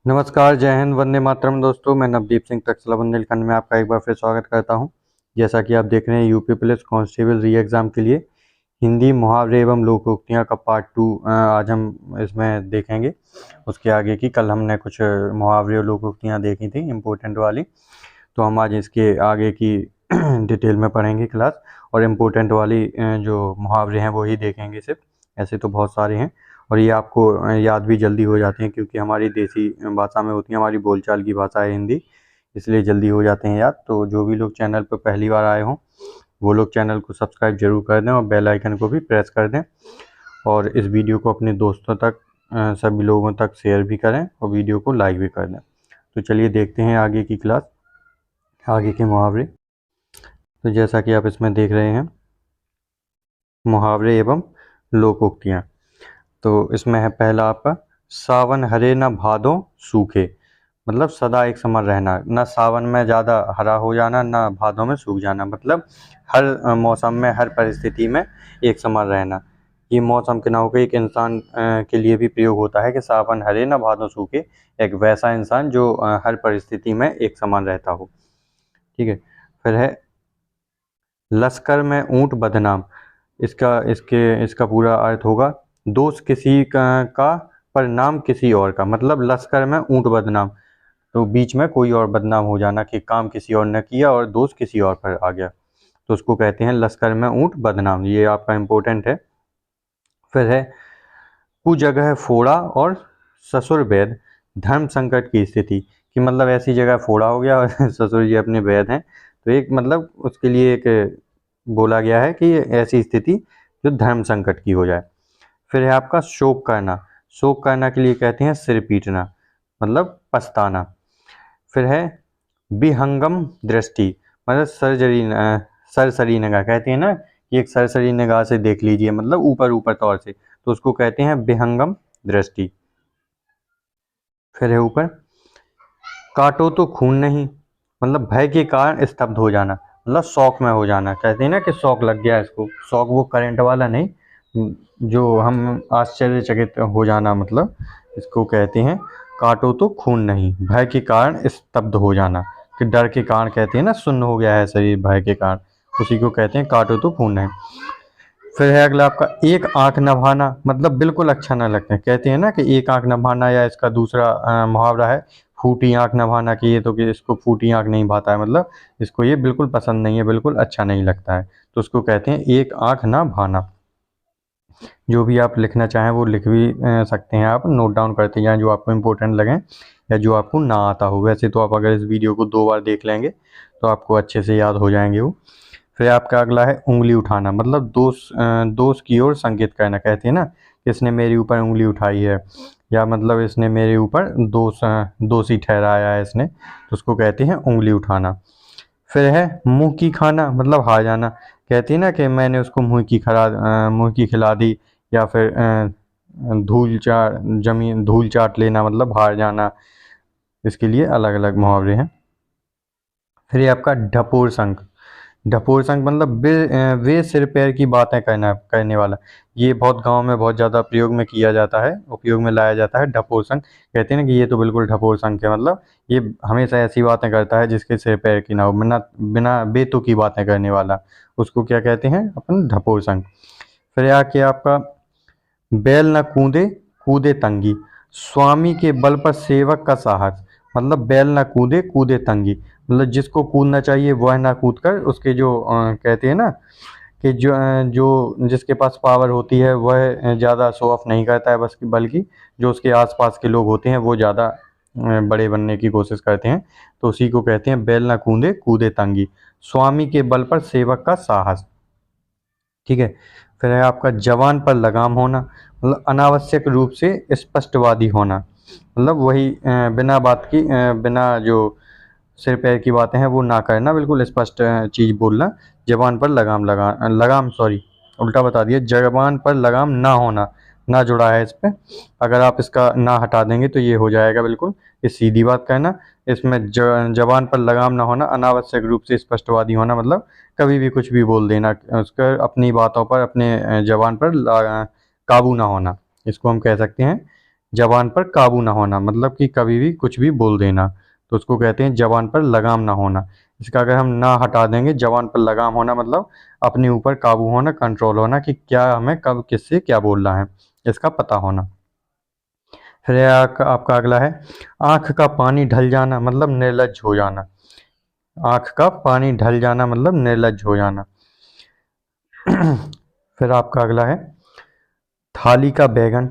नमस्कार, जय हिंद, वंदे मातरम दोस्तों। मैं नवदीप सिंह टक्सला बुंदेलखंड में आपका एक बार फिर स्वागत करता हूं। जैसा कि आप देख रहे हैं, यूपी पुलिस कांस्टेबल री एग्ज़ाम के लिए हिंदी मुहावरे एवं लोकोक्तियाँ का पार्ट 2 आज हम इसमें देखेंगे। उसके आगे की कल हमने कुछ मुहावरे और लोकोक्तियाँ देखी थी इम्पोर्टेंट वाली, तो हम आज इसके आगे की डिटेल में पढ़ेंगे क्लास। और इम्पोर्टेंट वाली जो मुहावरे हैं वो ही देखेंगे सिर्फ, ऐसे तो बहुत सारे हैं और ये आपको याद भी जल्दी हो जाते हैं क्योंकि हमारी देसी भाषा में होती है, हमारी बोलचाल की भाषा है हिंदी, इसलिए जल्दी हो जाते हैं याद। तो जो भी लोग चैनल पर पहली बार आए हों वो लोग चैनल को सब्सक्राइब जरूर कर दें और बेल आइकन को भी प्रेस कर दें और इस वीडियो को अपने दोस्तों तक सभी लोगों तक शेयर भी करें और वीडियो को लाइक भी कर दें। तो चलिए देखते हैं आगे की क्लास, आगे के मुहावरे। तो जैसा कि आप इसमें देख रहे हैं, मुहावरे एवं लोकोक्तियाँ। तो इसमें है पहला आपका, सावन हरे न भादों सूखे। मतलब सदा एक समान रहना, ना सावन में ज़्यादा हरा हो जाना, ना भादों में सूख जाना। मतलब हर मौसम में, हर परिस्थिति में एक समान रहना। ये मौसम के ना होकर एक इंसान के लिए भी प्रयोग होता है कि सावन हरे ना भादों सूखे। एक वैसा इंसान जो हर परिस्थिति में एक समान रहता हो। ठीक है। फिर है, लश्कर में ऊँट बदनाम। इसका पूरा अर्थ होगा, दोष किसी का पर नाम किसी और का। मतलब लश्कर में ऊँट बदनाम, तो बीच में कोई और बदनाम हो जाना कि काम किसी और ने किया और दोष किसी और पर आ गया, तो उसको कहते हैं लश्कर में ऊँट बदनाम। ये आपका इम्पोर्टेंट है। फिर है, कुजगह फोड़ा और ससुर वैद, धर्म संकट की स्थिति। कि मतलब ऐसी जगह फोड़ा हो गया और ससुर जी अपने वैद हैं, तो एक मतलब उसके लिए एक बोला गया है कि ऐसी स्थिति जो धर्म संकट की हो जाए। फिर है आपका, शोक करना। शोक करना के लिए कहते हैं सिर पीटना, मतलब पछताना। फिर है, विहंगम दृष्टि। मतलब सरसरी निगाह। कहते हैं ना कि एक सरसरी निगाह से देख लीजिए, मतलब ऊपर ऊपर तौर से, तो उसको कहते हैं विहंगम दृष्टि। फिर है ऊपर, काटो तो खून नहीं। मतलब भय के कारण स्तब्ध हो जाना, मतलब शौक में हो जाना। कहते हैं ना कि शौक लग गया इसको, शौक वो करंट वाला नहीं, जो हम आश्चर्यचकित हो जाना, मतलब इसको कहते हैं काटो तो खून नहीं, भय के कारण स्तब्ध हो जाना। कि डर के कारण कहते हैं ना, सुन्न हो गया है शरीर भय के कारण, उसी को कहते हैं काटो तो खून नहीं। फिर है अगला आपका, एक आंख नभाना। मतलब बिल्कुल अच्छा ना लगता है। कहते हैं ना कि एक आंख नभाना, या इसका दूसरा मुहावरा है फूटी आंख नभाना। कि ये तो कि इसको फूटी आंख नहीं भाता है, मतलब इसको ये बिल्कुल पसंद नहीं है, बिल्कुल अच्छा नहीं लगता है, तो उसको कहते हैं एक आंख ना भाना। जो भी आप लिखना चाहें वो लिख भी सकते हैं, आप नोट डाउन करते जाएं जो आपको इम्पोर्टेंट लगें या जो आपको ना आता हो। वैसे तो आप अगर इस वीडियो को 2 बार देख लेंगे तो आपको अच्छे से याद हो जाएंगे वो। फिर आपका अगला है, उंगली उठाना। मतलब दोष की ओर संकेत करना। कहते हैं ना, इसने मेरे ऊपर उंगली उठाई है, या मतलब इसने मेरे ऊपर दोषी ठहराया है इसने, तो उसको कहते हैं उंगली उठाना। फिर है, मुंह की खाना। मतलब हार जाना। कहती है ना कि मैंने उसको मुंह की खिला दी, या फिर धूल चाट लेना, मतलब हार जाना। इसके लिए अलग अलग मुहावरे हैं। फिर ये आपका, ढपोर संख। ढपोर संख मतलब वे सिर पैर की बातें करने वाला। ये बहुत गांव में बहुत ज़्यादा प्रयोग में किया जाता है, उपयोग में लाया जाता है ढपोर संख। कहते हैं ना कि ये तो बिल्कुल ढपोर संख है, मतलब ये हमेशा ऐसी बातें करता है जिसके सिर पैर की ना हो, बिना बिना बेतु की बातें करने वाला, उसको क्या कहते हैं अपन, ढपोर संख। फिर आके आपका, बैल न कूदे कूदे तंगी। स्वामी के बल पर सेवक का साहस। मतलब बैल न कूदे कूदे तंगी, मतलब जिसको कूदना चाहिए वह ना कूद कर, उसके जो कहते हैं ना कि जो जिसके पास पावर होती है वह ज़्यादा शो ऑफ नहीं करता है, बस बल्कि जो उसके आसपास के लोग होते हैं वो ज़्यादा बड़े बनने की कोशिश करते हैं, तो उसी को कहते हैं बैल ना कूदे कूदे तंगी, स्वामी के बल पर सेवक का साहस। ठीक है। फिर है आपका, जवान पर लगाम होना। मतलब अनावश्यक रूप से स्पष्टवादी होना। मतलब वही बिना बात की बिना जो सिर पैर की बातें हैं वो ना करना, बिल्कुल स्पष्ट चीज़ बोलना। जबान पर लगाम सॉरी, उल्टा बता दिया, जबान पर लगाम ना होना, ना जुड़ा है इस पे। अगर आप इसका ना हटा देंगे तो ये हो जाएगा बिल्कुल, ये सीधी बात कहना। इसमें जबान पर लगाम ना होना, अनावश्यक रूप से स्पष्टवादी होना, मतलब कभी भी कुछ भी बोल देना, उसका अपनी बातों पर, अपने जबान पर काबू ना होना, इसको हम कह सकते हैं जबान पर काबू ना होना, मतलब कि कभी भी कुछ भी बोल देना, तो उसको कहते हैं जबान पर लगाम ना होना। इसका अगर हम ना हटा देंगे, जबान पर लगाम होना मतलब अपने ऊपर काबू होना, कंट्रोल होना कि क्या हमें कब किससे क्या बोलना है, इसका पता होना। फिर आपका अगला है आँख का पानी ढल जाना, मतलब निर्लज्ज हो जाना। आँख का पानी ढल जाना मतलब निर्लज्ज हो जाना। फिर आपका अगला है थाली का बैगन।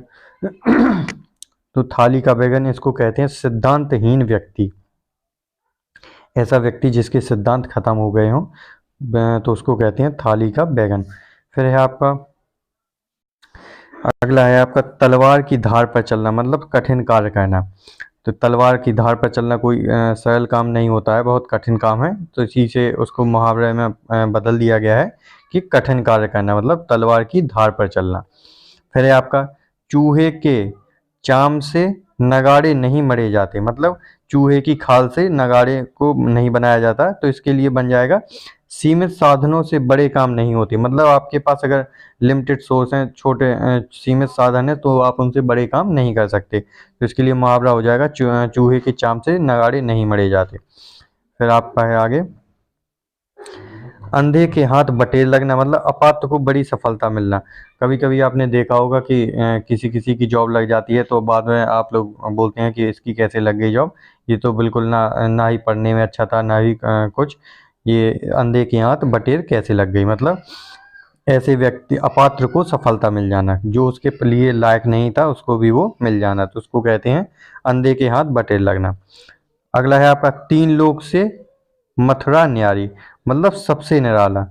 तो थाली का बैगन इसको कहते हैं सिद्धांतहीन व्यक्ति। ऐसा व्यक्ति जिसके सिद्धांत खत्म हो गए हों, तो उसको कहते हैं थाली का बैगन। फिर है आपका अगला है आपका तलवार की धार पर चलना, मतलब कठिन कार्य करना। तो तलवार की धार पर चलना कोई सरल काम नहीं होता है, बहुत कठिन काम है, तो इसी से उसको मुहावरे में बदल दिया गया है कि कठिन कार्य करना मतलब तलवार की धार पर चलना। फिर है आपका चूहे के चाम से नगाड़े नहीं मरे जाते, मतलब चूहे की खाल से नगाड़े को नहीं बनाया जाता, तो इसके लिए बन जाएगा सीमित साधनों से बड़े काम नहीं होते। मतलब आपके पास अगर लिमिटेड सोर्स हैं, छोटे सीमित साधन है, तो आप उनसे बड़े काम नहीं कर सकते, तो इसके लिए मुहावरा हो जाएगा चूहे के चाम से नगाड़े नहीं मरे जाते। फिर आपका है आगे अंधे के हाथ बटेर लगना, मतलब अपात्र को बड़ी सफलता मिलना। कभी कभी आपने देखा होगा कि किसी किसी की जॉब लग जाती है, तो बाद में आप लोग बोलते हैं कि इसकी कैसे लग गई जॉब, ये तो बिल्कुल ना ही पढ़ने में अच्छा था, ना ही कुछ, ये अंधे के हाथ बटेर कैसे लग गई, मतलब ऐसे व्यक्ति अपात्र को सफलता मिल जाना, जो उसके लिए लायक नहीं था उसको भी वो मिल जाना, तो उसको कहते हैं अंधे के हाथ बटेर लगना। अगला है आपका तीन लोग से मथुरा न्यारी, मतलब सबसे निराला।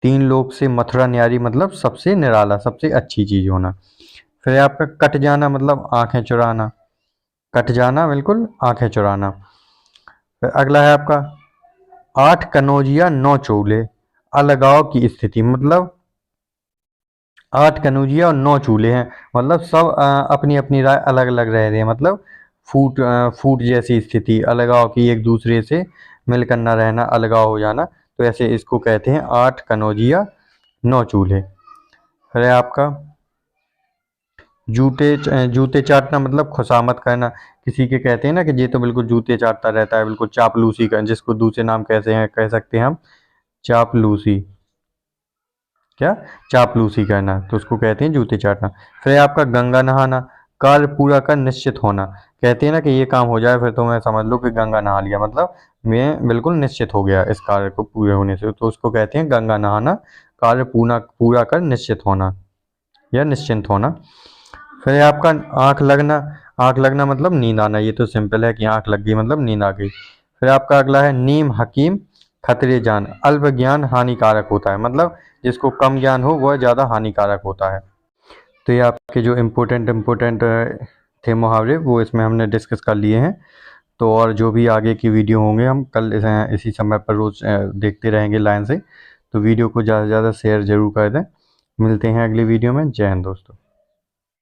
तीन लोग से मथुरा न्यारी मतलब सबसे निराला, सबसे अच्छी चीज होना। फिर है आपका कट जाना, मतलब आंखें चुराना। कट जाना बिल्कुल आंखें चुराना। फिर अगला है आपका आठ कनौजिया नौ चूल्हे, अलगाव की स्थिति, मतलब आठ कनौजिया और नौ चूल्हे हैं, मतलब सब अपनी अपनी राय अलग अलग रह रहे हैं, मतलब फूट जैसी स्थिति, अलगाव की, एक दूसरे से मिलकर न रहना, अलगाव हो जाना, तो ऐसे इसको कहते हैं आठ कनौजिया नौ चूल्हे। फिर है आपका जूते चाटना, मतलब खुशामद करना। किसी के कहते हैं ना कि ये तो बिल्कुल जूते चाटता रहता है, बिल्कुल चापलूसी कर, जिसको दूसरे नाम कैसे हैं कह सकते हैं हम, चापलूसी, क्या, चापलूसी करना, तो उसको कहते हैं जूते चाटना। फिर है आपका गंगा नहाना, कार्य पूरा कर निश्चित होना। कहते हैं ना कि ये काम हो जाए फिर तो मैं समझ लो कि गंगा नहा लिया, मतलब मैं बिल्कुल निश्चित हो गया इस कार्य को पूरे होने से, तो उसको कहते हैं गंगा नहाना, कार्य पूरा कर निश्चित होना या निश्चिंत होना। फिर है आपका आँख लगना। आँख लगना मतलब नींद आना, ये तो सिंपल है कि आँख लग गई मतलब नींद आ गई। फिर आपका अगला है नीम हकीम खतरे जान, अल्प ज्ञान हानिकारक होता है, मतलब जिसको कम ज्ञान हो वह ज़्यादा हानिकारक होता है। तो ये आपके जो इम्पोर्टेंट थे मुहावरे, वो इसमें हमने डिस्कस कर लिए हैं। तो और जो भी आगे की वीडियो होंगे हम कल इसी समय पर रोज़ देखते रहेंगे लाइन से। तो वीडियो को ज़्यादा से ज़्यादा शेयर ज़रूर कर दें। मिलते हैं अगली वीडियो में। जय हिंद दोस्तों।